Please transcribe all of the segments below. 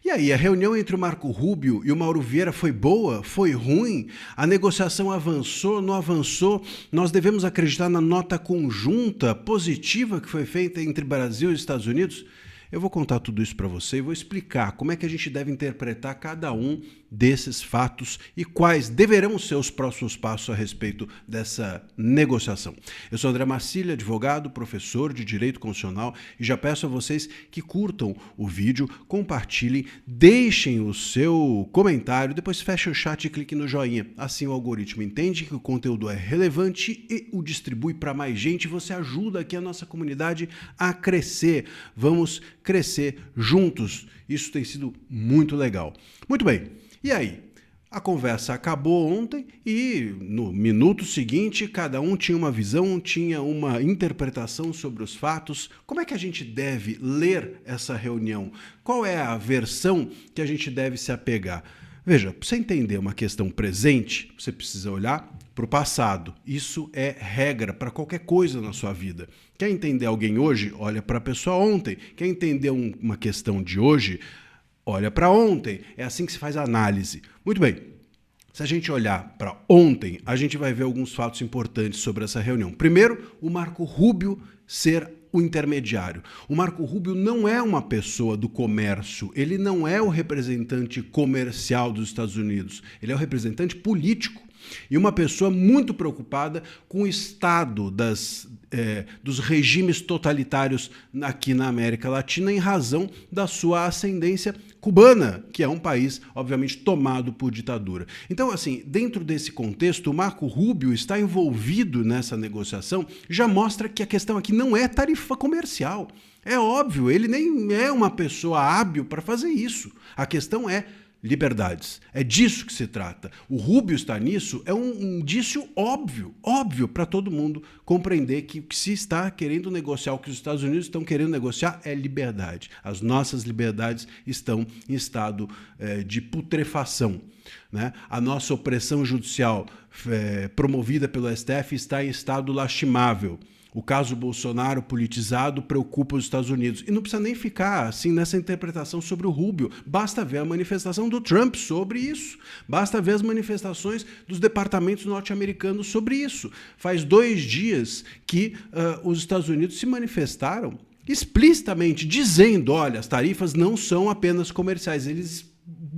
E aí, a reunião entre o Marco Rubio e o Mauro Vieira foi boa? Foi ruim? A negociação avançou? Não avançou? Nós devemos acreditar na nota conjunta positiva que foi feita entre Brasil e Estados Unidos? Eu vou contar tudo isso para você e vou explicar como é que a gente deve interpretar cada um desses fatos e quais deverão ser os próximos passos a respeito dessa negociação. Eu sou André Marcília, advogado, professor de Direito Constitucional, e já peço a vocês que curtam o vídeo, compartilhem, deixem o seu comentário, depois feche o chat e clique no joinha. Assim o algoritmo entende que o conteúdo é relevante e o distribui para mais gente. Você ajuda aqui a nossa comunidade a crescer. Vamos crescer juntos. Isso tem sido muito legal. Muito bem. E aí? A conversa acabou ontem e no minuto seguinte cada um tinha uma visão, tinha uma interpretação sobre os fatos. Como é que a gente deve ler essa reunião? Qual é a versão que a gente deve se apegar? Veja, para você entender uma questão presente, você precisa olhar para o passado. Isso é regra para qualquer coisa na sua vida. Quer entender alguém hoje? Olha para a pessoa ontem. Quer entender uma questão de hoje? Olha para ontem. É assim que se faz a análise. Muito bem. Se a gente olhar para ontem, a gente vai ver alguns fatos importantes sobre essa reunião. Primeiro, o Marco Rubio ser o intermediário. O Marco Rubio não é uma pessoa do comércio, ele não é o representante comercial dos Estados Unidos, ele é o representante político e uma pessoa muito preocupada com o estado dos regimes totalitários aqui na América Latina em razão da sua ascendência cubana, que é um país, obviamente, tomado por ditadura. Então, assim, dentro desse contexto, o Marco Rubio está envolvido nessa negociação, já mostra que a questão aqui não é tarifa comercial. É óbvio, ele nem é uma pessoa hábil para fazer isso. A questão é liberdades. É disso que se trata. O Rubio estar nisso é um indício óbvio para todo mundo compreender que o que se está querendo negociar, o que os Estados Unidos estão querendo negociar é liberdade. As nossas liberdades estão em estado de putrefação. Né? A nossa opressão judicial promovida pelo STF está em estado lastimável. O caso Bolsonaro politizado preocupa os Estados Unidos. E não precisa nem ficar assim nessa interpretação sobre o Rubio. Basta ver a manifestação do Trump sobre isso. Basta ver as manifestações dos departamentos norte-americanos sobre isso. Faz 2 dias que os Estados Unidos se manifestaram explicitamente dizendo, olha, as tarifas não são apenas comerciais. Eles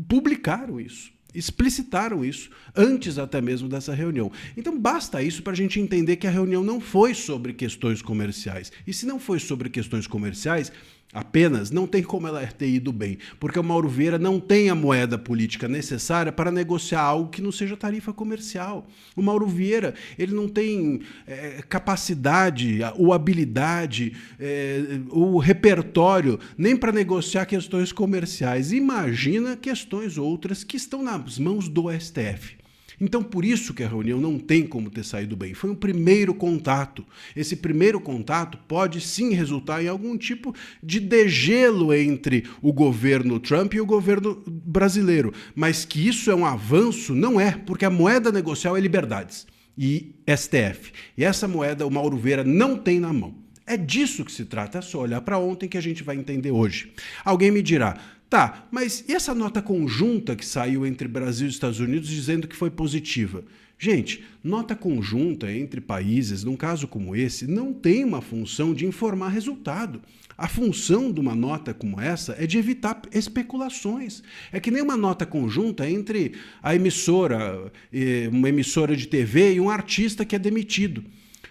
publicaram isso. Explicitaram isso antes até mesmo dessa reunião. Então basta isso para a gente entender que a reunião não foi sobre questões comerciais. E se não foi sobre questões comerciais, apenas não tem como ela ter ido bem, porque o Mauro Vieira não tem a moeda política necessária para negociar algo que não seja tarifa comercial. O Mauro Vieira ele não tem capacidade, ou habilidade, ou repertório nem para negociar questões comerciais. Imagina questões outras que estão nas mãos do STF. Então, por isso que a reunião não tem como ter saído bem. Foi um primeiro contato. Esse primeiro contato pode sim resultar em algum tipo de degelo entre o governo Trump e o governo brasileiro. Mas que isso é um avanço, não é, porque a moeda negocial é liberdades e STF. E essa moeda o Mauro Vieira não tem na mão. É disso que se trata, é só olhar para ontem que a gente vai entender hoje. Alguém me dirá, tá, mas e essa nota conjunta que saiu entre Brasil e Estados Unidos dizendo que foi positiva? Gente, nota conjunta entre países, num caso como esse, não tem uma função de informar resultado. A função de uma nota como essa é de evitar especulações. É que nem uma nota conjunta entre a emissora, uma emissora de TV e um artista que é demitido.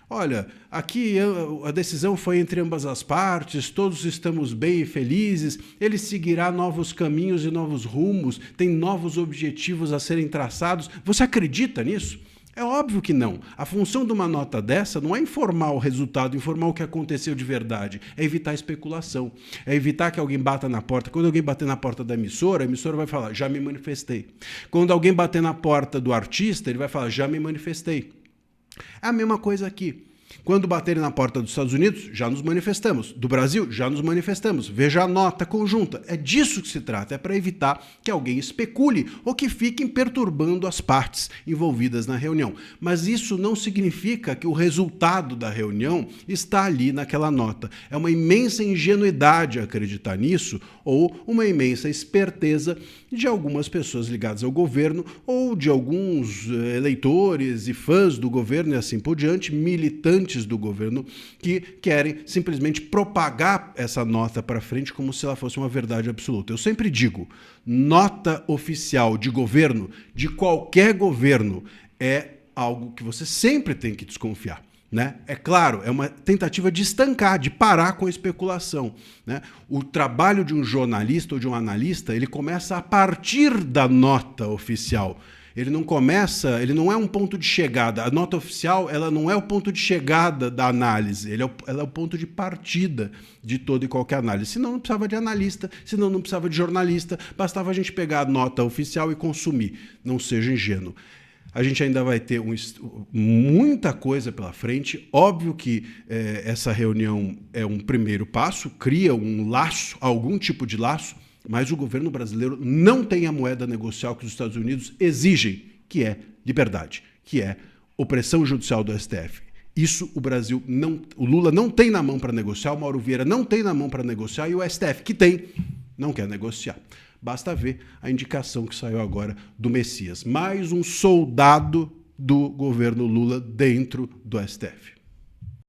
Olha, aqui a decisão foi entre ambas as partes, todos estamos bem e felizes, ele seguirá novos caminhos e novos rumos, tem novos objetivos a serem traçados. Você acredita nisso? É óbvio que não. A função de uma nota dessa não é informar o resultado, informar o que aconteceu de verdade, é evitar especulação, é evitar que alguém bata na porta. Quando alguém bater na porta da emissora, a emissora vai falar, já me manifestei. Quando alguém bater na porta do artista, ele vai falar, já me manifestei. É a mesma coisa aqui. Quando baterem na porta dos Estados Unidos, já nos manifestamos. Do Brasil, já nos manifestamos. Veja a nota conjunta. É disso que se trata, é para evitar que alguém especule ou que fiquem perturbando as partes envolvidas na reunião. Mas isso não significa que o resultado da reunião está ali naquela nota. É uma imensa ingenuidade acreditar nisso ou uma imensa esperteza de algumas pessoas ligadas ao governo ou de alguns eleitores e fãs do governo e assim por diante, militantes do governo que querem simplesmente propagar essa nota para frente como se ela fosse uma verdade absoluta. Eu sempre digo, nota oficial de governo, de qualquer governo, é algo que você sempre tem que desconfiar. Né? É claro, é uma tentativa de estancar, de parar com a especulação. Né? O trabalho de um jornalista ou de um analista, ele começa a partir da nota oficial. Ele não é um ponto de chegada. A nota oficial, ela não é o ponto de chegada da análise, ela é o ponto de partida de toda e qualquer análise. Senão não precisava de analista, senão não precisava de jornalista, bastava a gente pegar a nota oficial e consumir. Não seja ingênuo. A gente ainda vai ter muita coisa pela frente. Óbvio que essa reunião é um primeiro passo, cria um laço, algum tipo de laço, mas o governo brasileiro não tem a moeda negocial que os Estados Unidos exigem, que é liberdade, que é opressão judicial do STF. Isso o Lula não tem na mão para negociar, o Mauro Vieira não tem na mão para negociar e o STF, que tem, não quer negociar. Basta ver a indicação que saiu agora do Messias. Mais um soldado do governo Lula dentro do STF.